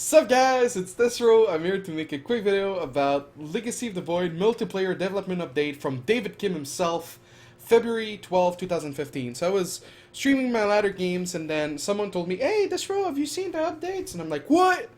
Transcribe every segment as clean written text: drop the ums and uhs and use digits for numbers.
Sup guys, it's Desro. I'm here to make a quick video about Legacy of the Void multiplayer development update from David Kim himself, February 12, 2015. So I was streaming my ladder games and then someone told me, "Hey Desro, have you seen the updates?" And I'm like, "What?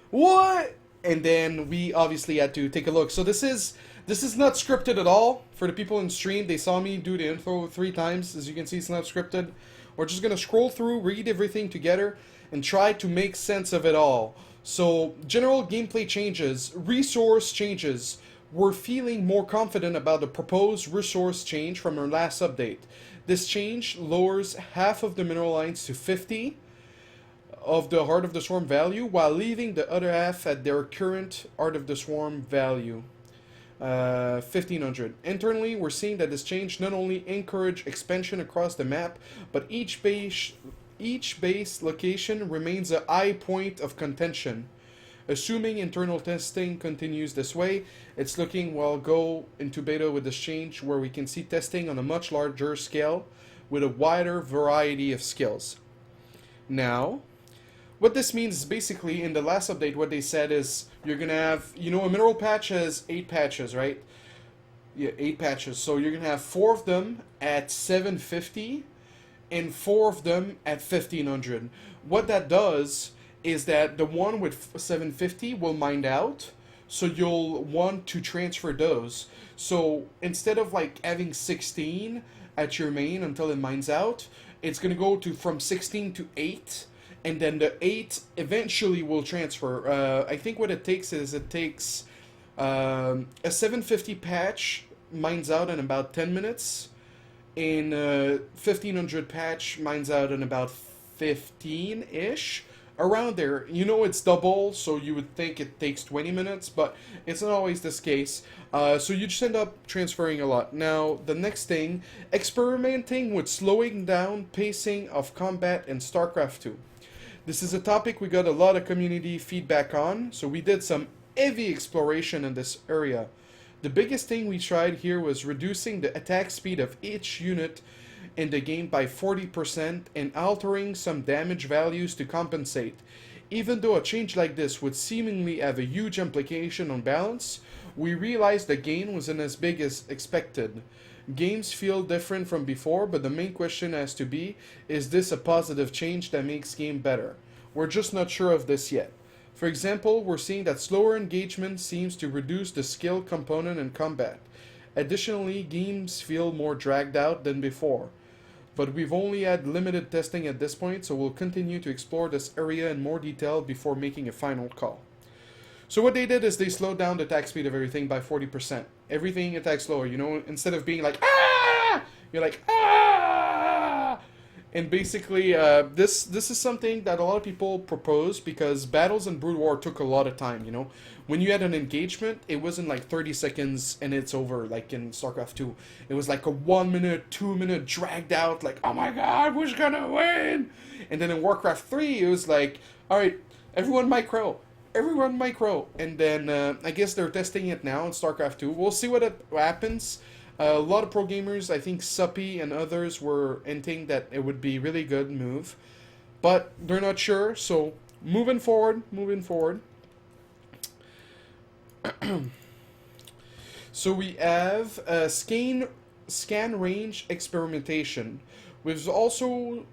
What?" And then we obviously had to take a look. So this is not scripted at all. For the people in stream, they saw me do the intro 3 times. As you can see, it's not scripted. We're just gonna scroll through, read everything together, and try to make sense of it all. So, general gameplay changes, resource changes. We're feeling more confident about the proposed resource change from our last update. This change lowers half of the mineral lines to 50 of the Heart of the Swarm value, while leaving the other half at their current Heart of the Swarm value. 1500. Internally, we're seeing that this change not only encourage expansion across the map, but each base location remains a high point of contention. Assuming internal testing continues this way, it's looking we'll go into beta with this change where we can see testing on a much larger scale with a wider variety of skills. Now, what this means is basically in the last update what they said is you're gonna have, a mineral patch has 8 patches, right? Yeah, 8 patches. So you're gonna have 4 of them at 750 and 4 of them at 1500. What that does is that the one with 750 will mine out, so you'll want to transfer those. So instead of like having 16 at your main until it mines out, it's gonna go to from 16 to 8, and then the 8 eventually will transfer. I think what it takes is a 750 patch mines out in about 10 minutes. In 1500 patch mines out in about 15-ish, around there. It's double, so you would think it takes 20 minutes, but it's not always this case. So you just end up transferring a lot. Now, the next thing, experimenting with slowing down pacing of combat in StarCraft 2. This is a topic we got a lot of community feedback on, so we did some heavy exploration in this area. The biggest thing we tried here was reducing the attack speed of each unit in the game by 40% and altering some damage values to compensate. Even though a change like this would seemingly have a huge implication on balance, we realized the gain wasn't as big as expected. Games feel different from before, but the main question has to be, is this a positive change that makes game better? We're just not sure of this yet. For example, we're seeing that slower engagement seems to reduce the skill component in combat. Additionally, games feel more dragged out than before. But we've only had limited testing at this point, so we'll continue to explore this area in more detail before making a final call. So what they did is they slowed down the attack speed of everything by 40%. Everything attacks slower, instead of being like, ah! You're like, ah! And basically, this is something that a lot of people propose because battles in Brood War took a lot of time, When you had an engagement, it wasn't like 30 seconds and it's over, like in StarCraft 2. It was like a 1 minute, 2 minute dragged out, like, oh my god, who's gonna win? And then in Warcraft 3, it was like, alright, everyone micro. And then I guess they're testing it now in StarCraft 2. We'll see what happens. A lot of pro gamers, I think Suppy and others were hinting that it would be really good move, but they're not sure. So moving forward. So we have scan range experimentation. We've also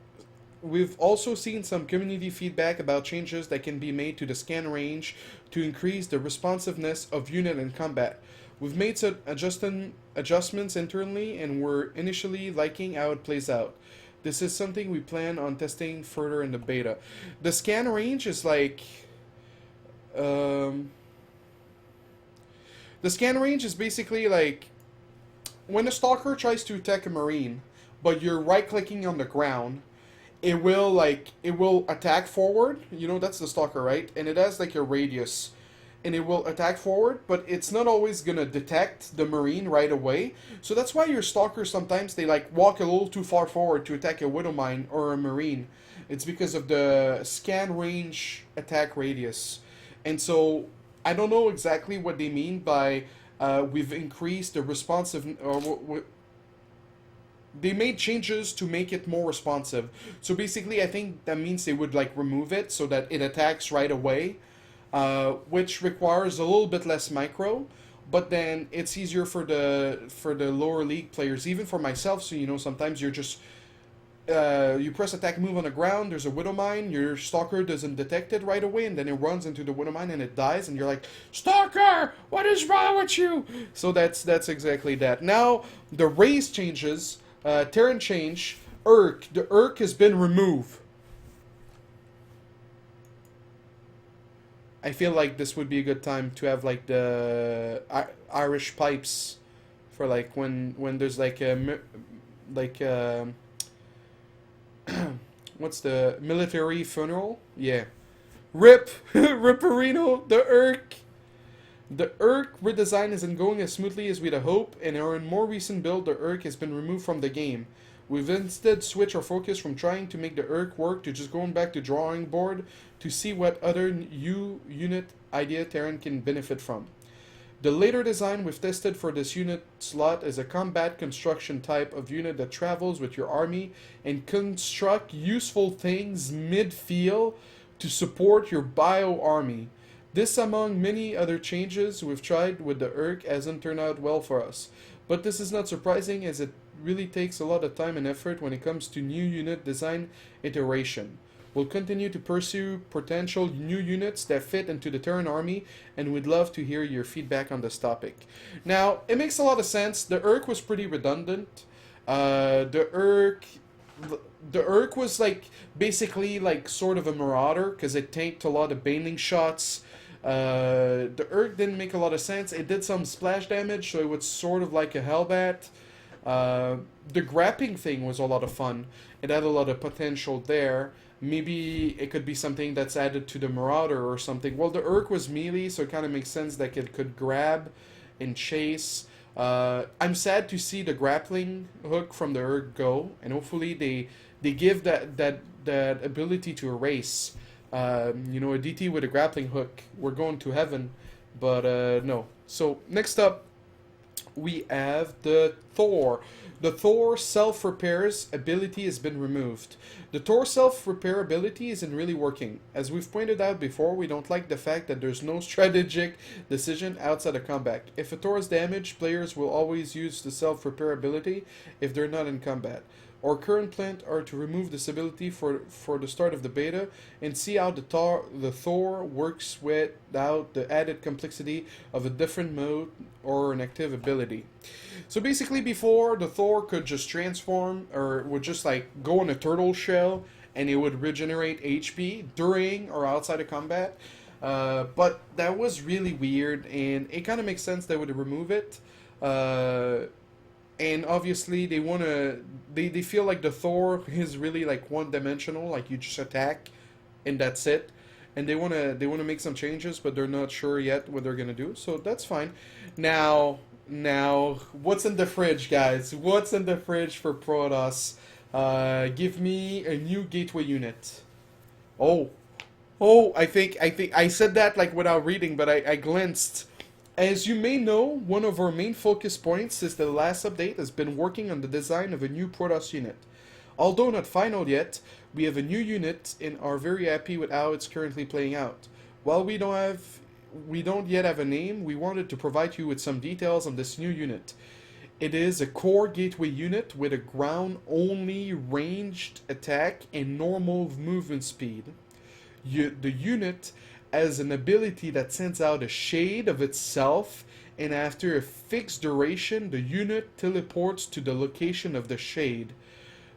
seen some community feedback about changes that can be made to the scan range to increase the responsiveness of unit in combat. We've made some adjustments internally, and we're initially liking how it plays out. This is something we plan on testing further in the beta. The scan range is like... the scan range is basically like when a stalker tries to attack a marine, but you're right-clicking on the ground, it will attack forward. That's the stalker, right? And it has like a radius, and it will attack forward, but it's not always gonna detect the marine right away. So that's why your stalkers sometimes they like walk a little too far forward to attack a widow mine or a marine. It's because of the scan range attack radius. And so I don't know exactly what they mean by we've increased the responsive, or they made changes to make it more responsive. So basically, I think that means they would like remove it so that it attacks right away, which requires a little bit less micro. But then it's easier for the lower league players, even for myself. So you know, sometimes you're just you press attack move on the ground, there's a widow mine, your stalker doesn't detect it right away, and then it runs into the widow mine and it dies, and you're like, Stalker, what is wrong with you? So that's exactly that. Now the race changes, Terran change, Irk. The Irk has been removed. I feel like this would be a good time to have like the Irish pipes for like when there's like a like what's the military funeral? Yeah. Rip! Ripperino! The Urk! The Urk redesign isn't going as smoothly as we'd hoped, and our more recent build, the Urk, has been removed from the game. We've instead switched our focus from trying to make the Urk work to just going back to drawing board to see what other new unit idea Terran can benefit from. The later design we've tested for this unit slot is a combat construction type of unit that travels with your army and construct useful things mid-field to support your bio army. This, among many other changes we've tried with the Urk, hasn't turned out well for us. But this is not surprising, as it really takes a lot of time and effort when it comes to new unit design iteration. We'll continue to pursue potential new units that fit into the Terran army, and we'd love to hear your feedback on this topic. Now, it makes a lot of sense. The Urk was pretty redundant. The Urk was like basically like sort of a marauder because it tanked a lot of baneling shots. The Urk didn't make a lot of sense. It did some splash damage, so it was sort of like a Hellbat. The grappling thing was a lot of fun. It had a lot of potential there. Maybe it could be something that's added to the Marauder or something. Well, the Urk was melee, so it kind of makes sense that it could grab and chase. I'm sad to see the grappling hook from the Urk go, and hopefully they give that ability to erase. You know, a DT with a grappling hook, we're going to heaven, but no. So next up, we have the Thor. The Thor self-repairs ability has been removed. The Thor self-repair ability isn't really working. As we've pointed out before, we don't like the fact that there's no strategic decision outside of combat. If a Thor is damaged, players will always use the self-repair ability if they're not in combat. Our current plans are to remove this ability for the start of the beta and see how the Thor works without the added complexity of a different mode or an active ability. So basically before, the Thor could just transform or would just like go in a turtle shell and it would regenerate HP during or outside of combat. But that was really weird, and it kind of makes sense they would remove it. And obviously they feel like the Thor is really like one dimensional, like you just attack and that's it. And they wanna make some changes, but they're not sure yet what they're gonna do. So that's fine. Now what's in the fridge, guys? What's in the fridge for Protoss? Give me a new gateway unit. I think I said that like without reading, but I glanced. As you may know, one of our main focus points since the last update has been working on the design of a new Protoss unit. Although not final yet, we have a new unit and are very happy with how it's currently playing out. While we don't yet have a name, we wanted to provide you with some details on this new unit. It is a core gateway unit with a ground-only ranged attack and normal movement speed. The unit has an ability that sends out a shade of itself, and after a fixed duration, the unit teleports to the location of the shade.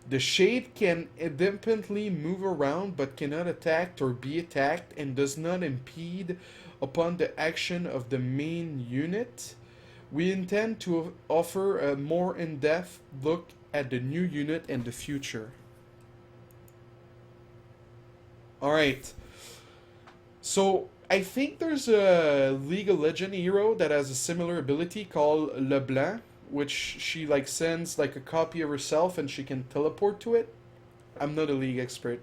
The shade can independently move around but cannot attack or be attacked, and does not impede upon the action of the main unit. We intend to offer a more in-depth look at the new unit in the future. Alright. So, I think there's a League of Legends hero that has a similar ability called LeBlanc, which she like sends like a copy of herself and she can teleport to it. I'm not a League expert.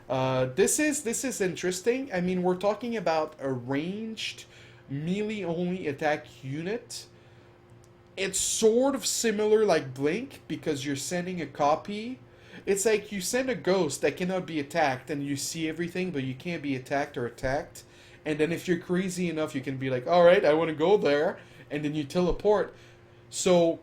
This is interesting. I mean, we're talking about a ranged melee only attack unit. It's sort of similar like Blink because you're sending a copy. It's like you send a ghost that cannot be attacked and you see everything, but you can't be attacked or attacked. And then if you're crazy enough, you can be like, all right, I want to go there. And then you teleport. So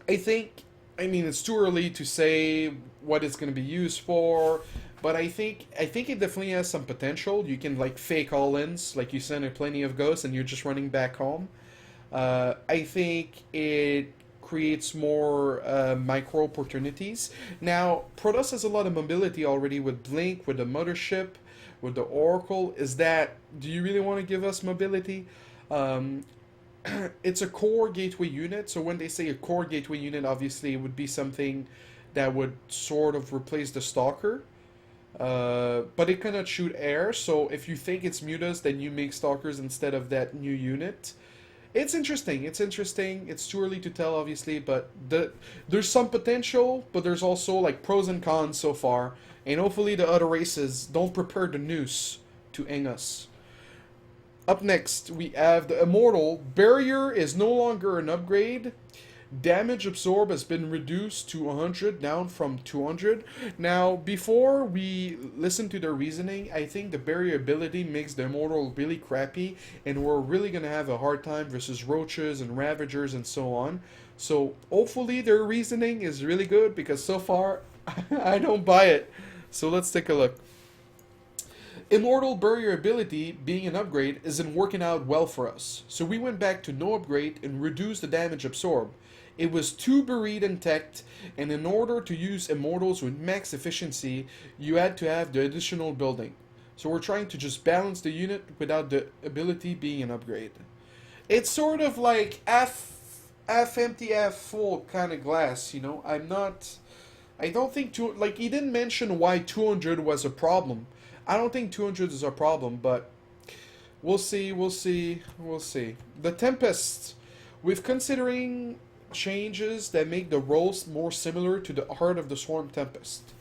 I think, I mean, it's too early to say what it's going to be used for, but I think it definitely has some potential. You can like fake all-ins, like you send a plenty of ghosts and you're just running back home. I think it creates more micro opportunities. Now, Protoss has a lot of mobility already with Blink, with the Mothership, with the Oracle. Do you really want to give us mobility? Um, it's a core gateway unit, so when they say a core gateway unit, obviously it would be something that would sort of replace the Stalker. But it cannot shoot air, so if you think it's mutas, then you make Stalkers instead of that new unit. It's interesting. It's interesting. It's too early to tell, obviously, but there's some potential, but there's also like pros and cons so far. And hopefully the other races don't prepare the noose to hang us. Up next, we have the Immortal. Barrier is no longer an upgrade. Damage absorb has been reduced to 100, down from 200. Now, before we listen to their reasoning, I think the barrier ability makes the Immortal really crappy, and we're really going to have a hard time versus Roaches and Ravagers and so on. So, hopefully their reasoning is really good, because so far, I don't buy it. So let's take a look. Immortal Barrier ability, being an upgrade, isn't working out well for us, so we went back to no upgrade and reduced the damage absorbed. It was too buried in tech, and in order to use Immortals with max efficiency, you had to have the additional building. So we're trying to just balance the unit without the ability being an upgrade. It's sort of like half empty, half full kind of glass, you know? I don't think like he didn't mention why 200 was a problem. I don't think 200 is a problem, but we'll see, we'll see, we'll see. The Tempest, with considering changes that make the roles more similar to the Heart of the Swarm Tempest.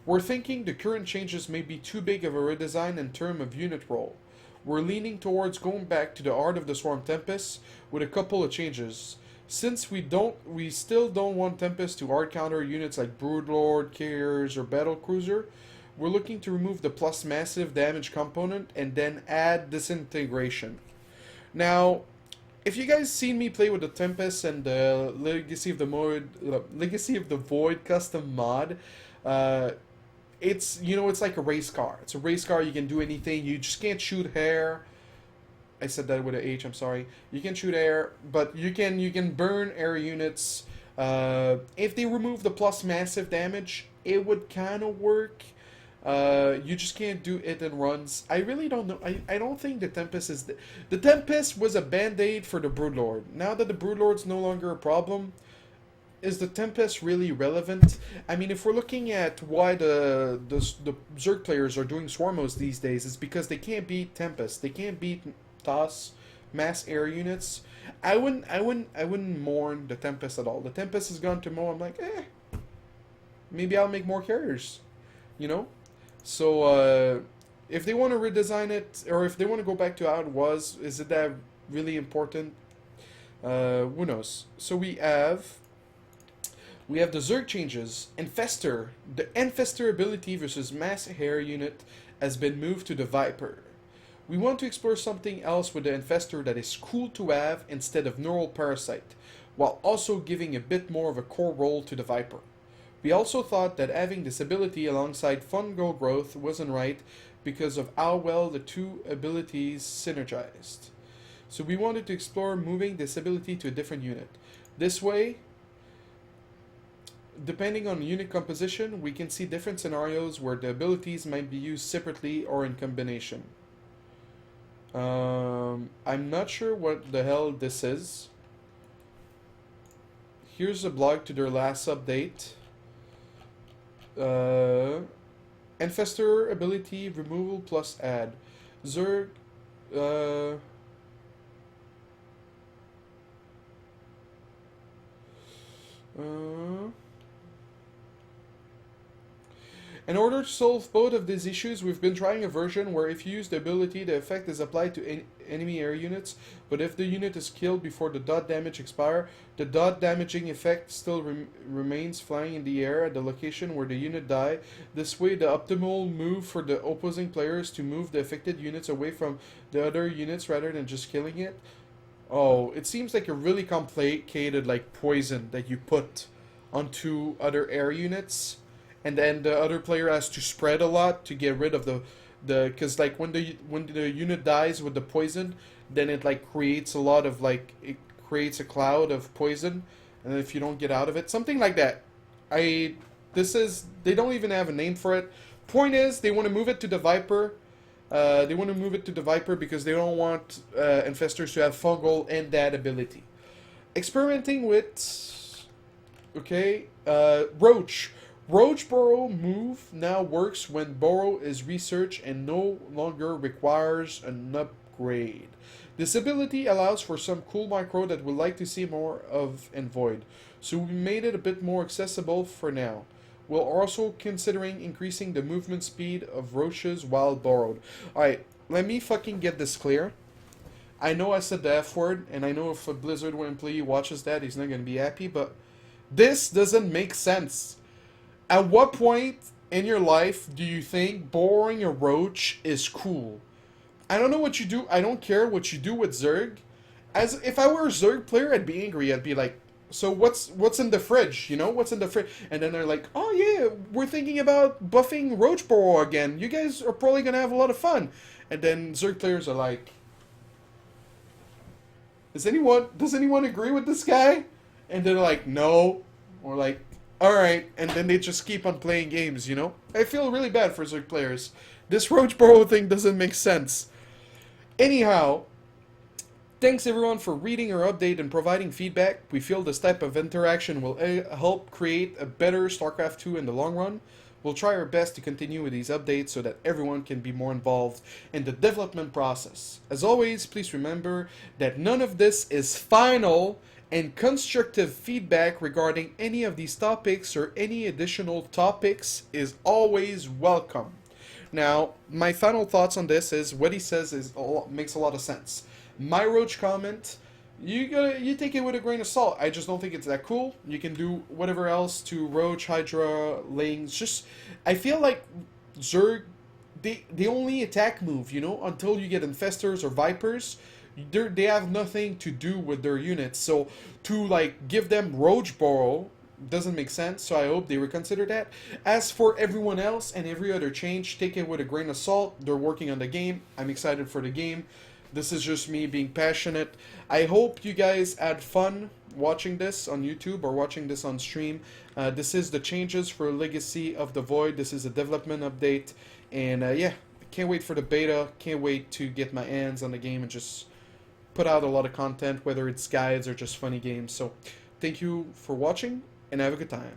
We're thinking the current changes may be too big of a redesign in terms of unit role. We're leaning towards going back to the Heart of the Swarm Tempest with a couple of changes. Since we still don't want Tempest to hard counter units like Broodlord, Carriers, or Battle Cruiser, we're looking to remove the plus massive damage component and then add disintegration. Now, if you guys seen me play with the Tempest and the Legacy of the Void custom mod, it's like a race car. It's a race car. You can do anything. You just can't shoot air. I said that with an H. I'm sorry. You can shoot air, but you can burn air units. If they remove the plus massive damage, it would kind of work. You just can't do it and runs. I really don't know. I don't think the Tempest is... The Tempest was a band-aid for the Broodlord. Now that the Broodlord's no longer a problem, is the Tempest really relevant? I mean, if we're looking at why the Zerg players are doing Swarmos these days, it's because they can't beat Tempest. They can't beat TOS, mass air units. I wouldn't mourn the Tempest at all. The Tempest has gone to Mo. I'm like, maybe I'll make more carriers, you know? So, if they want to redesign it, or if they want to go back to how it was, is it that really important? Who knows? So we have the Zerg changes. Infestor. The Infestor ability versus mass hair unit has been moved to the Viper. We want to explore something else with the Infestor that is cool to have instead of Neural Parasite, while also giving a bit more of a core role to the Viper. We also thought that having this ability alongside fungal growth wasn't right because of how well the two abilities synergized. So we wanted to explore moving this ability to a different unit. This way, depending on unit composition, we can see different scenarios where the abilities might be used separately or in combination. I'm not sure what the hell this is. Here's a blog to their last update. Infestor ability removal plus add. Zerg. Uh, uh, In order to solve both of these issues, we've been trying a version where if you use the ability, the effect is applied to enemy air units, but if the unit is killed before the dot damage expire, the dot damaging effect still remains flying in the air at the location where the unit died. This way, the optimal move for the opposing player is to move the affected units away from the other units rather than just killing it. Oh, it seems like a really complicated like poison that you put onto other air units, and then the other player has to spread a lot to get rid of the because like when the unit dies with the poison, then it like creates a lot of like it creates a cloud of poison, and if you don't get out of it, something like that. I this is they don't even have a name for it. Point is, they want to move it to the Viper. They want to move it to the Viper because they don't want infestors to have fungal and that ability. Experimenting with, okay, Roach. Roach Burrow move now works when Burrow is researched and no longer requires an upgrade. This ability allows for some cool micro that we'd like to see more of in Void, so we made it a bit more accessible for now. We're also considering increasing the movement speed of roaches while burrowed. Alright, let me fucking get this clear. I know I said the F word, and I know if a Blizzard employee watches that, he's not going to be happy, but this doesn't make sense. At what point in your life do you think burrowing a roach is cool? I don't know what you do. I don't care what you do with Zerg. As if I were a Zerg player, I'd be angry. I'd be like, so what's in the fridge? You know, what's in the fridge? And then they're like, oh yeah, we're thinking about buffing Roach Burrow again. You guys are probably gonna have a lot of fun. And then Zerg players are like, does anyone agree with this guy? And they're like, no. Or like, all right. And then they just keep on playing games. You know, I feel really bad for Zerg players. This Roach Burrow thing doesn't make sense. Anyhow. Thanks everyone for reading our update and providing feedback. We feel this type of interaction will help create a better StarCraft 2 in the long run. We'll try our best to continue with these updates so that everyone can be more involved in the development process. As always, please remember that none of this is final, and constructive feedback regarding any of these topics or any additional topics is always welcome. Now, my final thoughts on this is what he says makes a lot of sense. My Roach comment, you take it with a grain of salt. I just don't think it's that cool. You can do whatever else to Roach, Hydra, Lings. Just, I feel like Zerg, they only attack move, you know, until you get Infestors or Vipers. They have nothing to do with their units. So to like give them Roach Burrow doesn't make sense. So I hope they reconsider that. As for everyone else and every other change, take it with a grain of salt. They're working on the game. I'm excited for the game. This is just me being passionate. I hope you guys had fun watching this on YouTube or watching this on stream. This is the changes for Legacy of the Void. This is a development update. And yeah, can't wait for the beta. Can't wait to get my hands on the game and just put out a lot of content, whether it's guides or just funny games. So thank you for watching and have a good time.